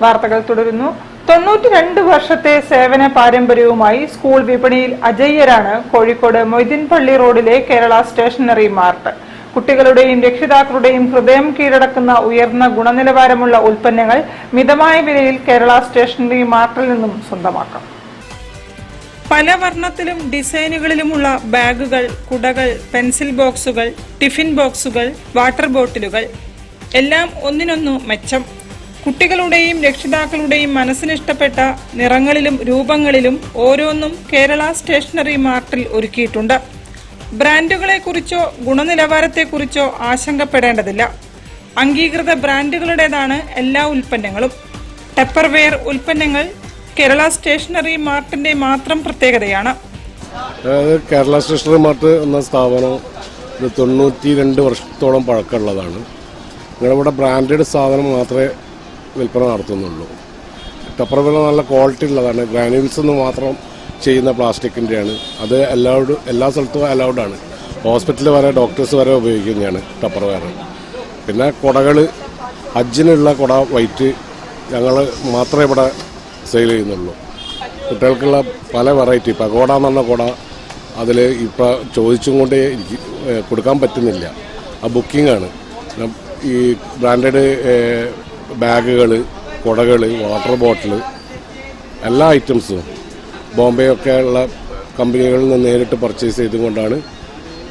വാർത്തകൾ തുടരുന്നു. 92 വർഷത്തെ സേവന പാരമ്പര്യവുമായി സ്കൂൾ വിപണിയിൽ അജയ്യരാണ് കോഴിക്കോട് മൊയ്തീൻപള്ളി റോഡിലെ കേരള സ്റ്റേഷനറി മാർട്ട്. കുട്ടികളുടെയും രക്ഷിതാക്കളുടെയും ഹൃദയം കീഴടക്കുന്ന ഉയർന്ന ഗുണനിലവാരമുള്ള ഉൽപ്പന്നങ്ങൾ മിതമായ വിലയിൽ കേരള സ്റ്റേഷനറി മാർട്ടിൽ നിന്നും സ്വന്തമാക്കാം. പല വർണ്ണത്തിലും ഡിസൈനുകളിലുമുള്ള ബാഗുകൾ, കുടകൾ, പെൻസിൽ ബോക്സുകൾ, ടിഫിൻ ബോക്സുകൾ, വാട്ടർ ബോട്ടിലുകൾ എല്ലാം ഒന്നിനൊന്നു മെച്ചം. കുട്ടികളുടെയും രക്ഷിതാക്കളുടെയും മനസ്സിനിഷ്ടപ്പെട്ട നിറങ്ങളിലും രൂപങ്ങളിലും ഓരോന്നും കേരള സ്റ്റേഷനറി മാർട്ടിൽ ഒരുക്കിയിട്ടുണ്ട്. ബ്രാൻഡുകളെക്കുറിച്ചോ ഗുണനിലവാരത്തെക്കുറിച്ചോ ആശങ്കപ്പെടേണ്ടതില്ല. അംഗീകൃത ബ്രാൻഡുകളുടേതാണ് എല്ലാ ഉൽപ്പന്നങ്ങളും. ടെപ്പർവെയർ ഉൽപ്പന്നങ്ങൾ കേരള സ്റ്റേഷനറി മാർട്ടിന്റെ മാത്രം പ്രത്യേകതയാണ്. കേരള സ്റ്റേഷനറി മാർട്ട് എന്ന സ്ഥാപനം 92 വർഷത്തോളം പഴക്കമുള്ളതാണ്. ഞങ്ങളിവിടെ ബ്രാൻഡഡ് സാധനം മാത്രമേ വിൽപ്പന നടത്തുന്നുള്ളൂ. ടെപ്പർവെയർ നല്ല ക്വാളിറ്റി ഉള്ളതാണ്. ഗ്രാനുവൽസ് എന്ന് മാത്രം ചെയ്യുന്ന പ്ലാസ്റ്റിക്കിൻ്റെയാണ്. അത് എല്ലാ സ്ഥലത്തും അലൗഡാണ്. ഹോസ്പിറ്റലിൽ വരെ ഡോക്ടേഴ്സ് വരെ ഉപയോഗിക്കുന്നതാണ് ടെപ്പർവെയർ. പിന്നെ കുടകൾ, ഹജ്ജിനുള്ള കുട വൈറ്റ് ഞങ്ങൾ മാത്രമേ ഇവിടെ സെയിൽ ചെയ്യുന്നുള്ളൂ. കുട്ടികൾക്കുള്ള പല വെറൈറ്റി പകോട എന്ന് പറഞ്ഞ കുട അതിൽ ഇപ്പോൾ ചോദിച്ചും കൊണ്ട് കൊടുക്കാൻ പറ്റുന്നില്ല. ആ ബുക്കിംഗാണ്. ഈ ബ്രാൻഡഡ് ബാഗുകൾ, കുടകൾ, വാട്ടർ ബോട്ടിൽ എല്ലാ ഐറ്റംസും ബോംബെ ഒക്കെ ഉള്ള കമ്പനികളിൽ നിന്ന് നേരിട്ട് പർച്ചേസ് ചെയ്തുകൊണ്ടാണ്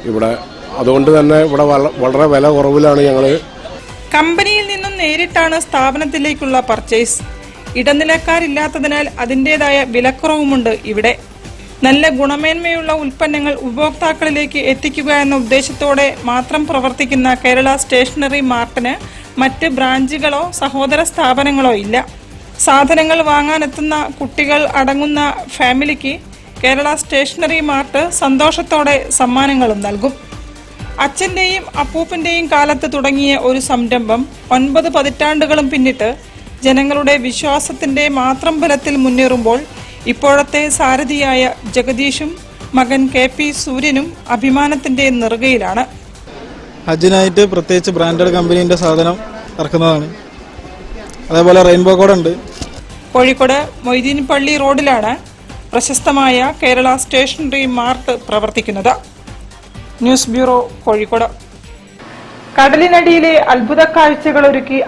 ഇവിടെ. അതുകൊണ്ട് തന്നെ ഇവിടെ വളരെ വില കുറവിലാണ് ഞങ്ങൾ. കമ്പനിയിൽ നിന്നും നേരിട്ടാണ് സ്ഥാപനത്തിലേക്കുള്ള പർച്ചേസ്. ഇടനിലക്കാരില്ലാത്തതിനാൽ അതിൻ്റെതായ വിലക്കുറവുമുണ്ട് ഇവിടെ. നല്ല ഗുണമേന്മയുള്ള ഉൽപ്പന്നങ്ങൾ ഉപഭോക്താക്കളിലേക്ക് എത്തിക്കുക എന്ന ഉദ്ദേശത്തോടെ മാത്രം പ്രവർത്തിക്കുന്ന കേരള സ്റ്റേഷനറി മാർട്ടിന് മറ്റ് ബ്രാഞ്ചുകളോ സഹോദര സ്ഥാപനങ്ങളോ ഇല്ല. സാധനങ്ങൾ വാങ്ങാനെത്തുന്ന കുട്ടികൾ അടങ്ങുന്ന ഫാമിലിക്ക് കേരള സ്റ്റേഷനറി മാർട്ട് സന്തോഷത്തോടെ സമ്മാനങ്ങളും നൽകും. അച്ഛൻ്റെയും അപ്പൂപ്പൻ്റെയും കാലത്ത് തുടങ്ങിയ ഒരു സംരംഭം 9 പതിറ്റാണ്ടുകളും പിന്നിട്ട് ജനങ്ങളുടെ വിശ്വാസത്തിന്റെ മാത്രം ബലത്തിൽ മുന്നേറുമ്പോൾ ഇപ്പോഴത്തെ സാരഥിയായ ജഗദീഷും മകൻ KP സൂര്യനും അഭിമാനത്തിന്റെ നെറുകയിലാണ്. ഹജ്ജിനായിട്ട് പ്രത്യേകിച്ച് ബ്രാൻഡഡ് കമ്പനീൻ്റെ സാധനം ഇറക്കുന്നതാണ്. അതേപോലെ റെയിൻബോ കോഡ് ഉണ്ട്. കോഴിക്കോട് മൊയ്തീൻപള്ളി റോഡിലാണ് പ്രശസ്തമായ കേരള സ്റ്റേഷനറി മാർട്ട് പ്രവർത്തിക്കുന്നത്. News bureau, Kozhikode. കടലിനടിയിലെ അത്ഭുത കാഴ്ചകൾ ഒരുക്കി